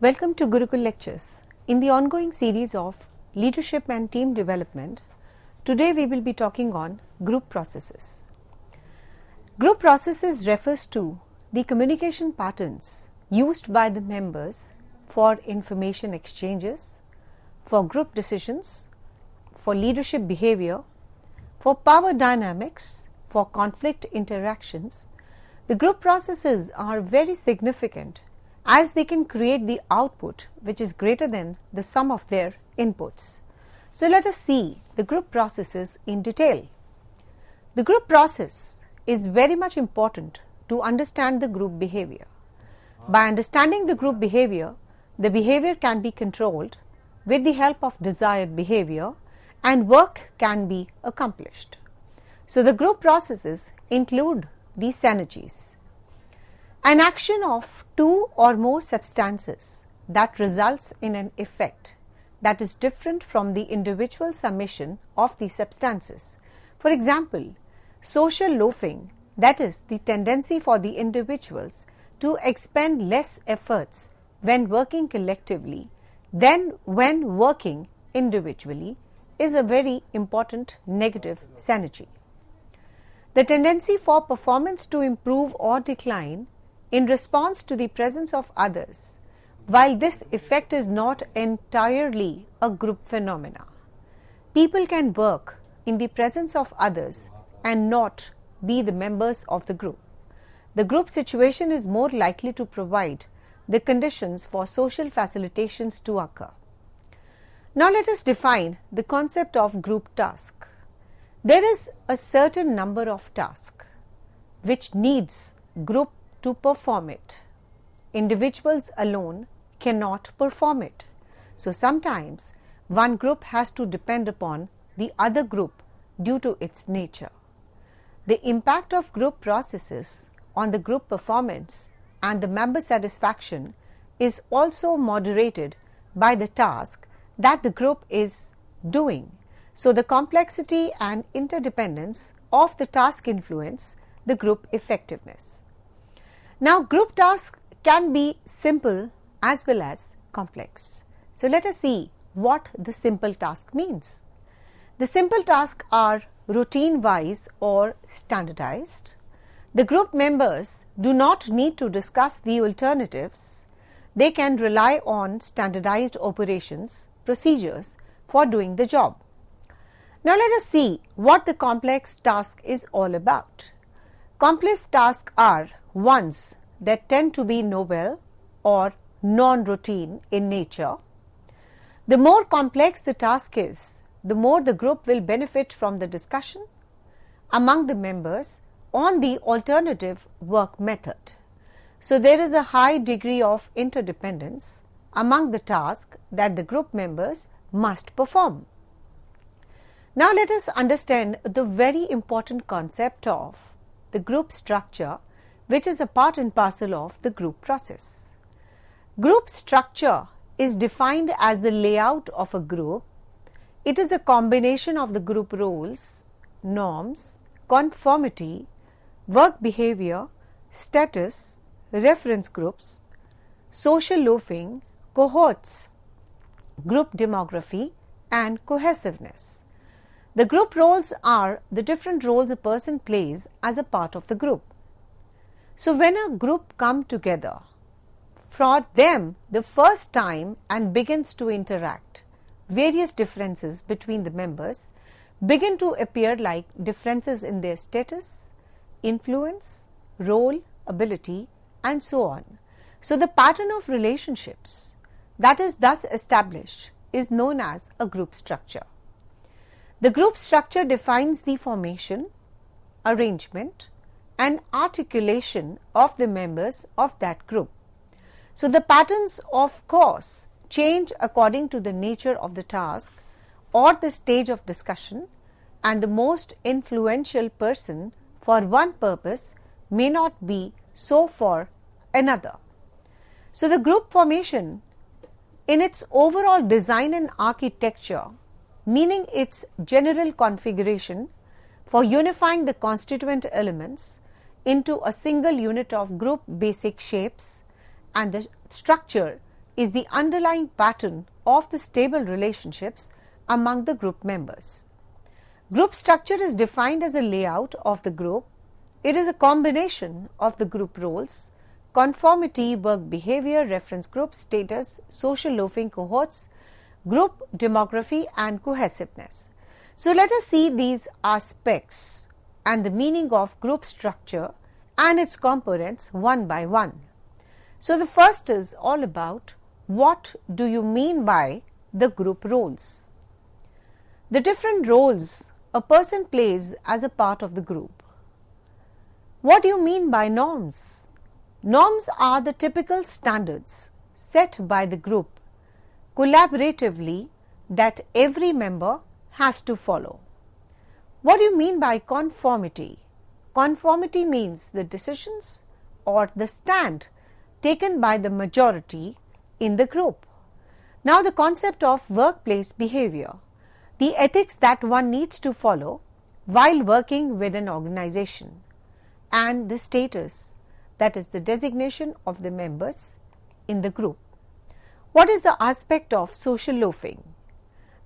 Welcome to Gurukul Lectures. In the ongoing series of Leadership and Team Development, today we will be talking on group processes. Group processes refers to the communication patterns used by the members for information exchanges, for group decisions, for leadership behavior, for power dynamics, for conflict interactions. The group processes are very significant as they can create the output which is greater than the sum of their inputs. So let us see the group processes in detail. The group process is very much important to understand the group behavior. By understanding the behavior can be controlled with the help of desired behavior and work can be accomplished. So the group processes include these synergies. An action of two or more substances that results in an effect that is different from the individual summation of the substances. For example, social loafing, that is the tendency for the individuals to expend less efforts when working collectively than when working individually, is a very important negative synergy. The tendency for performance to improve or decline in response to the presence of others, while this effect is not entirely a group phenomena. People can work in the presence of others and not be the members of the group. The group situation is more likely to provide the conditions for social facilitations to occur. Now let us define the concept of group task. There is a certain number of tasks which needs group to perform it. Individuals alone cannot perform it. So sometimes one group has to depend upon the other group due to its nature. The impact of group processes on the group performance and the member satisfaction is also moderated by the task that the group is doing. So the complexity and interdependence of the task influence the group effectiveness. Now, group tasks can be simple as well as complex. So let us see what the simple task means. The simple tasks are routine-wise or standardized. The group members do not need to discuss the alternatives. They can rely on standardized operations, procedures for doing the job. Now let us see what the complex task is all about. Complex tasks are ones that tend to be novel or non-routine in nature. The more complex the task is, the more the group will benefit from the discussion among the members on the alternative work method. So there is a high degree of interdependence among the tasks that the group members must perform. Now let us understand the very important concept of the group structure, which is a part and parcel of the group process. Group structure is defined as the layout of a group. It is a combination of the group roles, norms, conformity, work behavior, status, reference groups, social loafing, cohorts, group demography, and cohesiveness. The group roles are the different roles a person plays as a part of the group. So when a group comes together, for them the first time and begins to interact, various differences between the members begin to appear like differences in their status, influence, role, ability, and so on. So the pattern of relationships that is thus established is known as a group structure. The group structure defines the formation, arrangement, and articulation of the members of that group. So the patterns of course change according to the nature of the task or the stage of discussion, and the most influential person for one purpose may not be so for another. So the group formation in its overall design and architecture, meaning its general configuration for unifying the constituent elements into a single unit of group basic shapes and the structure is the underlying pattern of the stable relationships among the group members. Group structure is defined as a layout of the group. It is a combination of the group roles, conformity, work behavior, reference group, status, social loafing cohorts, group demography and cohesiveness. So let us see these aspects and the meaning of group structure and its components one by one. So the first is all about what do you mean by the group roles. The different roles a person plays as a part of the group. What do you mean by norms? Norms are the typical standards set by the group collaboratively that every member has to follow. What do you mean by conformity? Conformity means the decisions or the stand taken by the majority in the group. Now the concept of workplace behavior, the ethics that one needs to follow while working with an organization, and the status, that is the designation of the members in the group. What is the aspect of social loafing?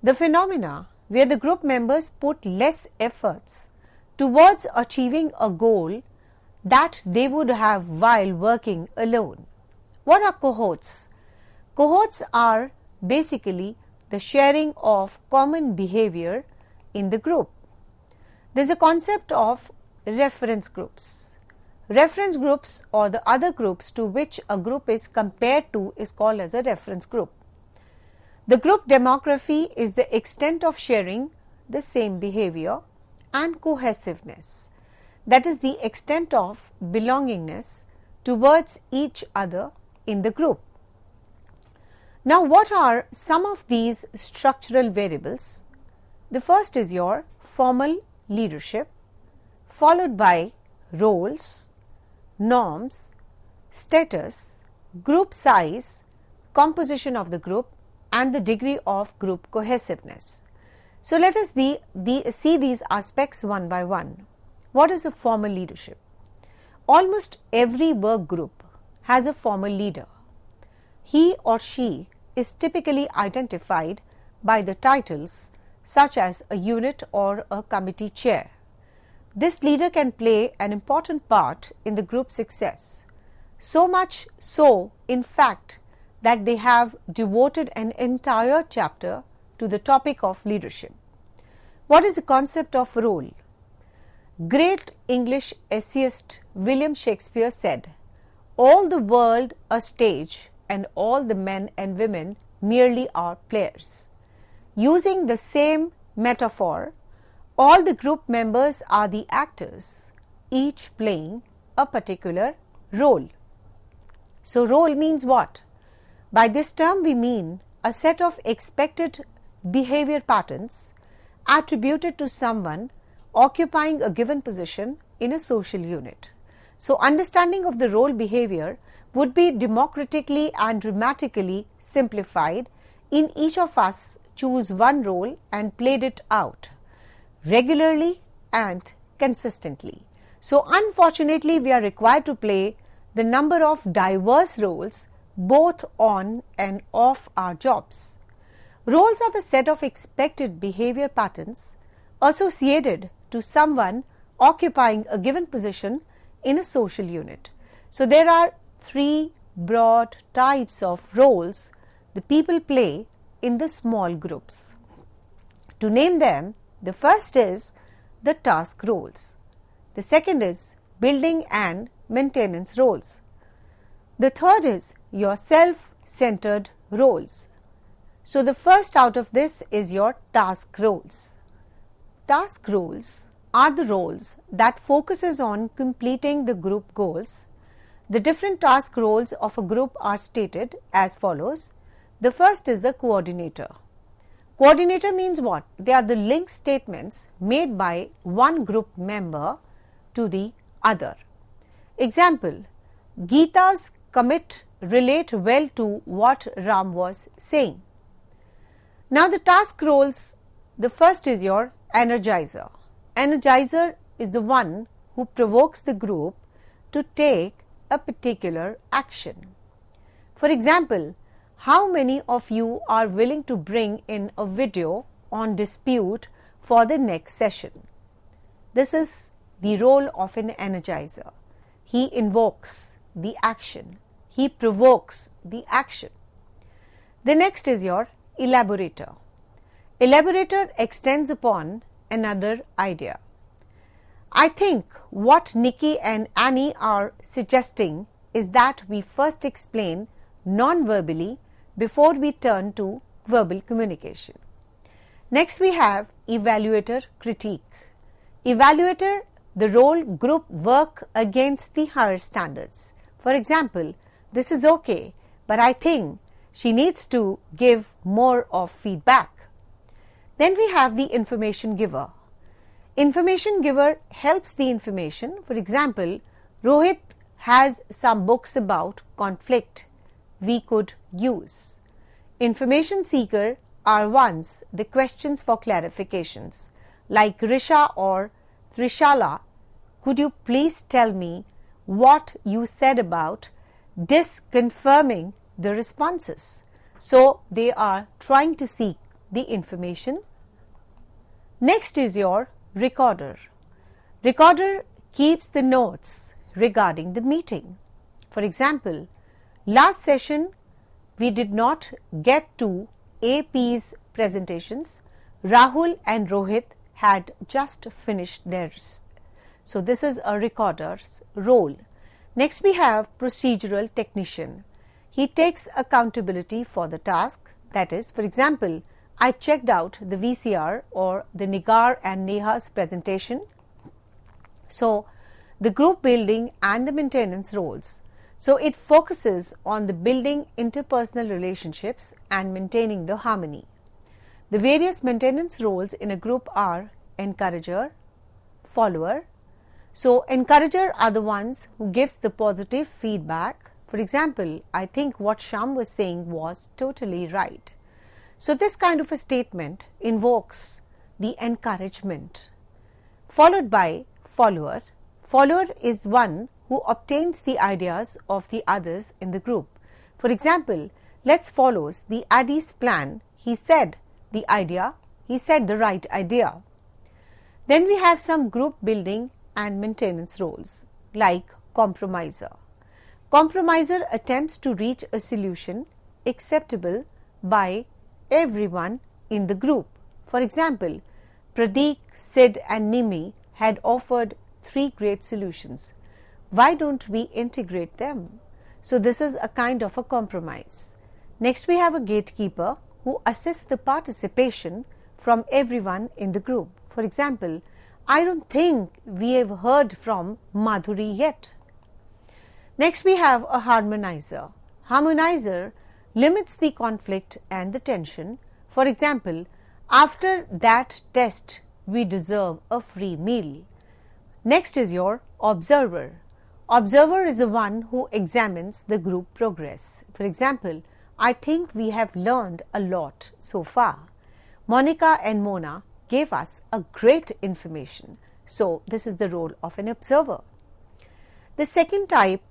The phenomena where the group members put less efforts towards achieving a goal that they would have while working alone. What are cohorts? Cohorts are basically the sharing of common behavior in the group. There is a concept of reference groups. Reference groups or the other groups to which a group is compared to is called as a reference group. The group demography is the extent of sharing the same behavior, and cohesiveness, that is the extent of belongingness towards each other in the group. Now what are some of these structural variables? The first is your formal leadership, followed by roles, norms, status, group size, composition of the group, and the degree of group cohesiveness. So let us see these aspects one by one. What is a formal leadership? Almost every work group has a formal leader. He or she is typically identified by the titles such as a unit or a committee chair. This leader can play an important part in the group success, so much so, in fact, that they have devoted an entire chapter to the topic of leadership. What is the concept of role? Great English essayist William Shakespeare said, "All the world a stage and all the men and women merely are players." Using the same metaphor, all the group members are the actors, each playing a particular role. So role means what? By this term we mean a set of expected behavior patterns attributed to someone occupying a given position in a social unit. So understanding of the role behavior would be democratically and dramatically simplified in each of us choose one role and played it out regularly and consistently. So unfortunately we are required to play the number of diverse roles both on and off our jobs. Roles are the set of expected behavior patterns associated to someone occupying a given position in a social unit. So there are three broad types of roles the people play in the small groups. To name them, the first is the task roles. The second is building and maintenance roles. The third is your self-centered roles. So the first out of this is your task roles. Task roles are the roles that focuses on completing the group goals. The different task roles of a group are stated as follows. The first is the coordinator. Coordinator means what? They are the link statements made by one group member to the other. Example, Gita's commit relate well to what Ram was saying. Now the task roles, the first is your energizer. Energizer is the one who provokes the group to take a particular action. For example, how many of you are willing to bring in a video on dispute for the next session? This is the role of an energizer. He invokes the action. He provokes the action. The next is your elaborator. Elaborator extends upon another idea. I think what Nikki and Annie are suggesting is that we first explain non-verbally before we turn to verbal communication. Next we have evaluator critique. Evaluator, the role group work against the higher standards. For example, this is okay, but I think she needs to give more of feedback. Then we have the information giver. Information giver helps the information. For example, Rohit has some books about conflict we could use. Information seeker are ones the questions for clarifications, like Risha or Trishala. Could you please tell me what you said about disconfirming the responses? So they are trying to seek the information. Next is your recorder. Recorder keeps the notes regarding the meeting. For example, last session we did not get to AP's presentations. Rahul and Rohit had just finished theirs. So this is a recorder's role. Next we have procedural technician. He takes accountability for the task. That is, for example, I checked out the VCR or the Nigar and Neha's presentation. So the group building and the maintenance roles. So it focuses on the building interpersonal relationships and maintaining the harmony. The various maintenance roles in a group are encourager, follower. So encourager are the ones who gives the positive feedback. For example, I think what Sham was saying was totally right. So this kind of a statement invokes the encouragement. Followed by follower. Follower is one who obtains the ideas of the others in the group. For example, let's follow the Addy's plan. He said the idea, he said the right idea. Then we have some group building and maintenance roles like compromiser. Compromiser attempts to reach a solution acceptable by everyone in the group. For example, Pradeep, Sid and Nimi had offered 3 great solutions. Why don't we integrate them? So this is a kind of a compromise. Next we have a gatekeeper who assists the participation from everyone in the group. For example, I don't think we have heard from Madhuri yet. Next we have a harmonizer. Harmonizer limits the conflict and the tension. For example, after that test, we deserve a free meal. Next is your observer. Observer is the one who examines the group progress. For example, I think we have learned a lot so far. Monica and Mona gave us a great information. So this is the role of an observer. The second type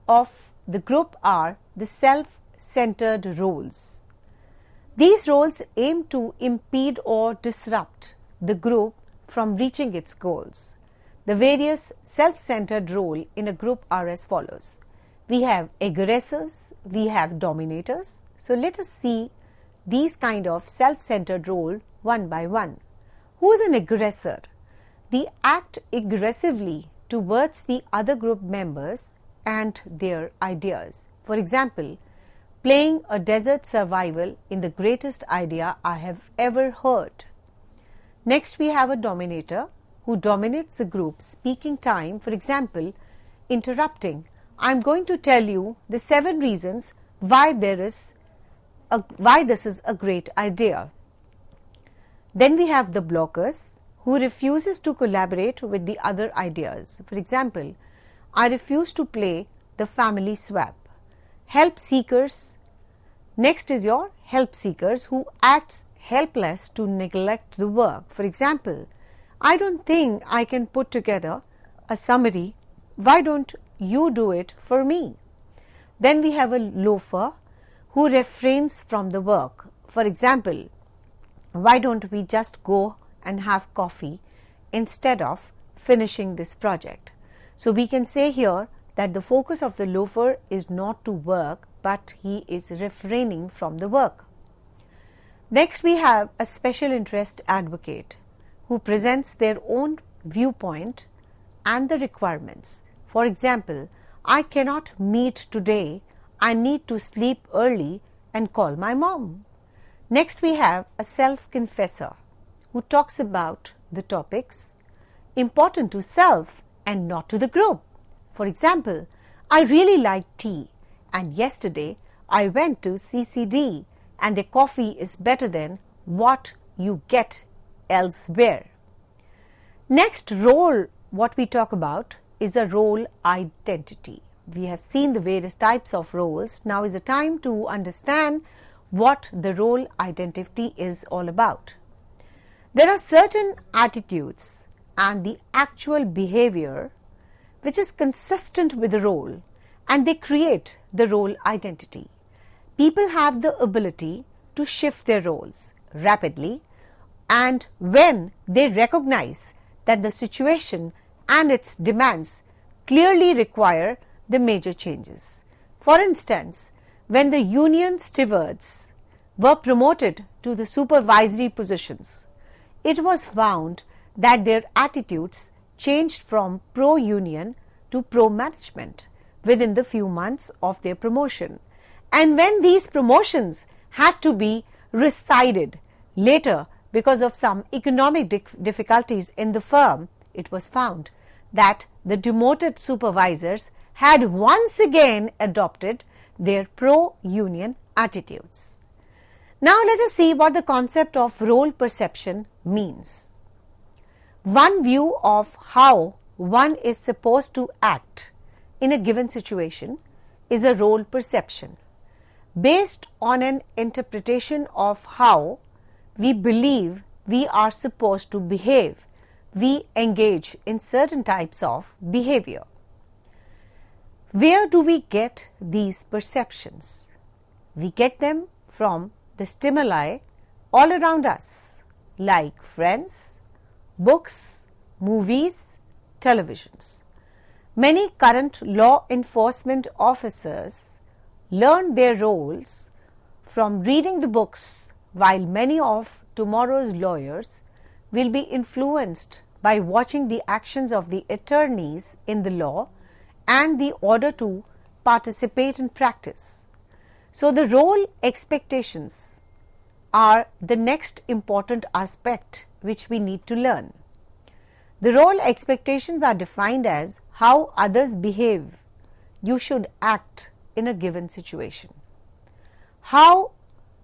of the group are the self-centered roles. These roles aim to impede or disrupt the group from reaching its goals. The various self-centered roles in a group are as follows. We have aggressors, we have dominators. So let us see these kind of self-centered roles one by one. Who is an aggressor? They act aggressively towards the other group members and their ideas. For example, playing a desert survival in the greatest idea I have ever heard. Next we have a dominator who dominates the group, speaking time. For example, interrupting. I am going to tell you the 7 reasons why this is a great idea. Then we have the blockers who refuses to collaborate with the other ideas. For example, I refuse to play the family swap. Help seekers. Next is your help seekers who acts helpless to neglect the work. For example, I don't think I can put together a summary. Why don't you do it for me? Then we have a loafer who refrains from the work. For example, why don't we just go and have coffee instead of finishing this project? So we can say here that the focus of the loafer is not to work, but he is refraining from the work. Next, we have a special interest advocate who presents their own viewpoint and the requirements. For example, I cannot meet today, I need to sleep early and call my mom. Next, we have a self-confessor who talks about the topics important to self and not to the group. For example, I really like tea, and yesterday I went to CCD and the coffee is better than what you get elsewhere. Next role, what we talk about is a role identity. We have seen the various types of roles. Now is the time to understand what the role identity is all about. There are certain attitudes and the actual behavior which is consistent with the role, and they create the role identity. People have the ability to shift their roles rapidly, and when they recognize that the situation and its demands clearly require the major changes. For instance, when the union stewards were promoted to the supervisory positions, it was found that their attitudes changed from pro-union to pro-management within the few months of their promotion. And when these promotions had to be rescinded later because of some economic difficulties in the firm, it was found that the demoted supervisors had once again adopted their pro-union attitudes. Now let us see what the concept of role perception means. One view of how one is supposed to act in a given situation is a role perception, based on an interpretation of how we believe we are supposed to behave. We engage in certain types of behavior. Where do we get these perceptions? We get them from the stimuli all around us, like friends, books, movies, televisions. Many current law enforcement officers learn their roles from reading the books, while many of tomorrow's lawyers will be influenced by watching the actions of the attorneys in the law and the order to participate in practice. So the role expectations are the next important aspect which we need to learn. The role expectations are defined as how others behave you should act in a given situation. How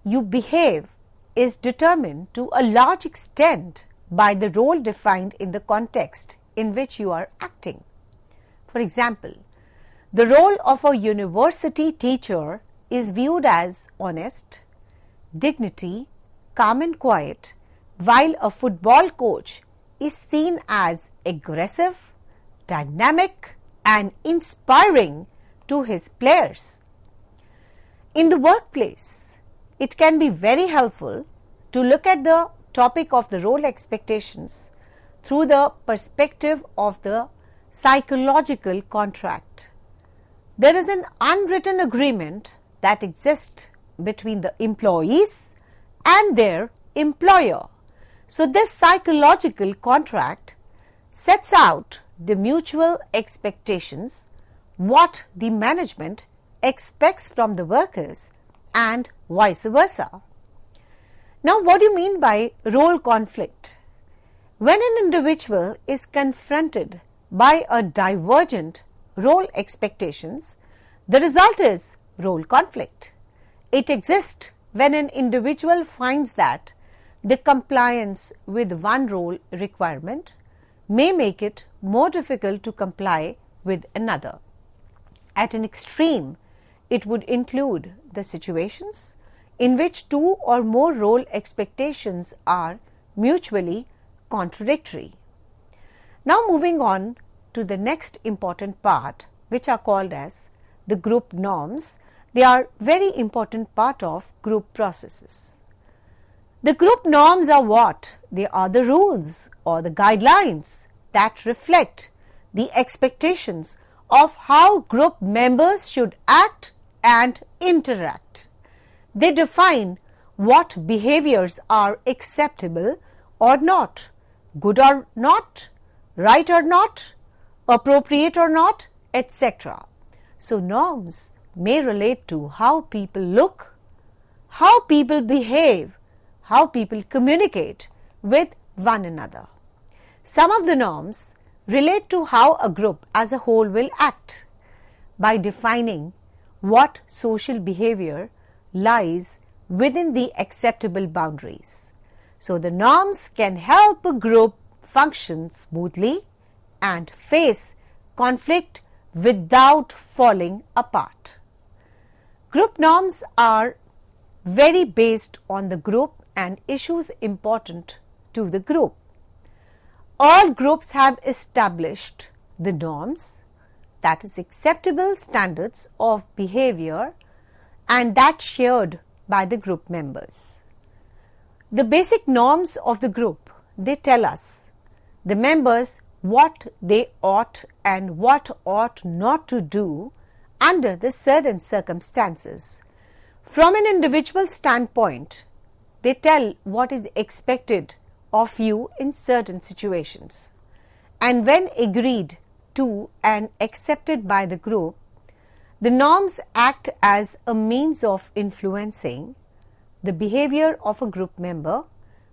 you behave is determined to a large extent by the role defined in the context in which you are acting. For example, the role of a university teacher is viewed as honest, dignity, calm and quiet, while a football coach is seen as aggressive, dynamic and inspiring to his players. In the workplace, it can be very helpful to look at the topic of the role expectations through the perspective of the psychological contract. There is an unwritten agreement that exists between the employees and their employer. So this psychological contract sets out the mutual expectations, what the management expects from the workers and vice versa. Now, what do you mean by role conflict? When an individual is confronted by a divergent role expectations, the result is role conflict. It exists when an individual finds that the compliance with one role requirement may make it more difficult to comply with another. At an extreme, it would include the situations in which two or more role expectations are mutually contradictory. Now moving on to the next important part, which are called as the group norms They are very important part of group processes. The group norms are what? They are the rules or the guidelines that reflect the expectations of how group members should act and interact. They define what behaviors are acceptable or not, good or not, right or not, appropriate or not, etc. So norms may relate to how people look, how people behave, how people communicate with one another. Some of the norms relate to how a group as a whole will act by defining what social behavior lies within the acceptable boundaries. So the norms can help a group function smoothly and face conflict without falling apart. Group norms are very based on the group and issues important to the group. All groups have established the norms, that is acceptable standards of behavior, and that shared by the group members. The basic norms of the group, they tell us, the members, what they ought and what ought not to do under the certain circumstances. From an individual standpoint, they tell what is expected of you in certain situations. And when agreed to and accepted by the group, the norms act as a means of influencing the behavior of a group member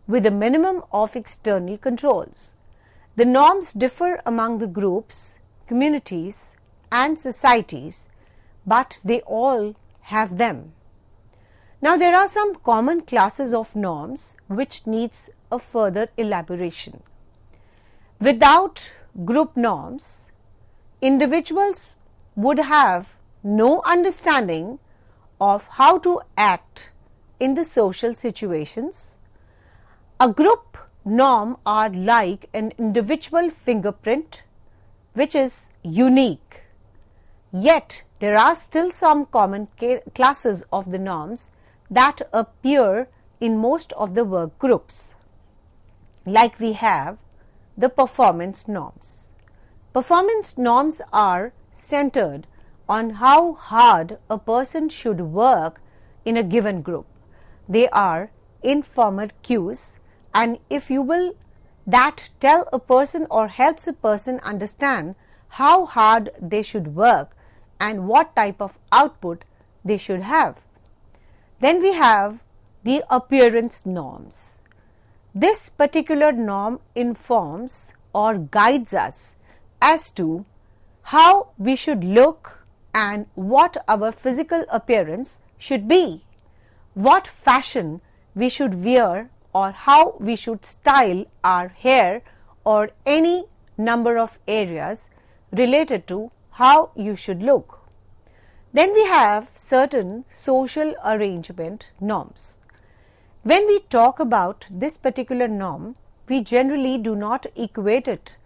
with a minimum of external controls. The norms differ among the groups, communities, and societies, but they all have them. Now, there are some common classes of norms which needs a further elaboration. Without group norms, individuals would have no understanding of how to act in the social situations. A group norm are like an individual fingerprint which is unique. Yet, there are still some common classes of the norms that appear in most of the work groups. Like we have the performance norms. Performance norms are centered on how hard a person should work in a given group. They are informal cues, and if you will, that tell a person or helps a person understand how hard they should work and what type of output they should have. Then we have the appearance norms. This particular norm informs or guides us as to how we should look and what our physical appearance should be, what fashion we should wear, or how we should style our hair, or any number of areas related to how you should look. Then we have certain social arrangement norms. When we talk about this particular norm, we generally do not equate it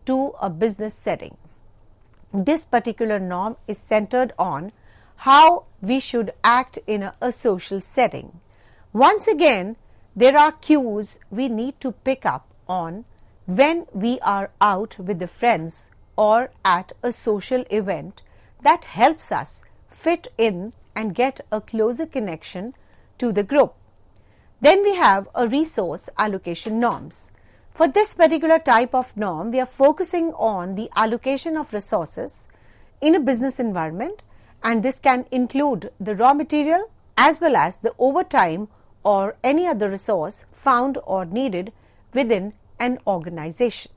to a business setting. This particular norm is centered on how we should act in a social setting. Once again, there are cues we need to pick up on when we are out with the friends or at a social event that helps us fit in and get a closer connection to the group. Then we have a resource allocation norms. For this particular type of norm, we are focusing on the allocation of resources in a business environment, and this can include the raw material as well as the overtime or any other resource found or needed within an organization.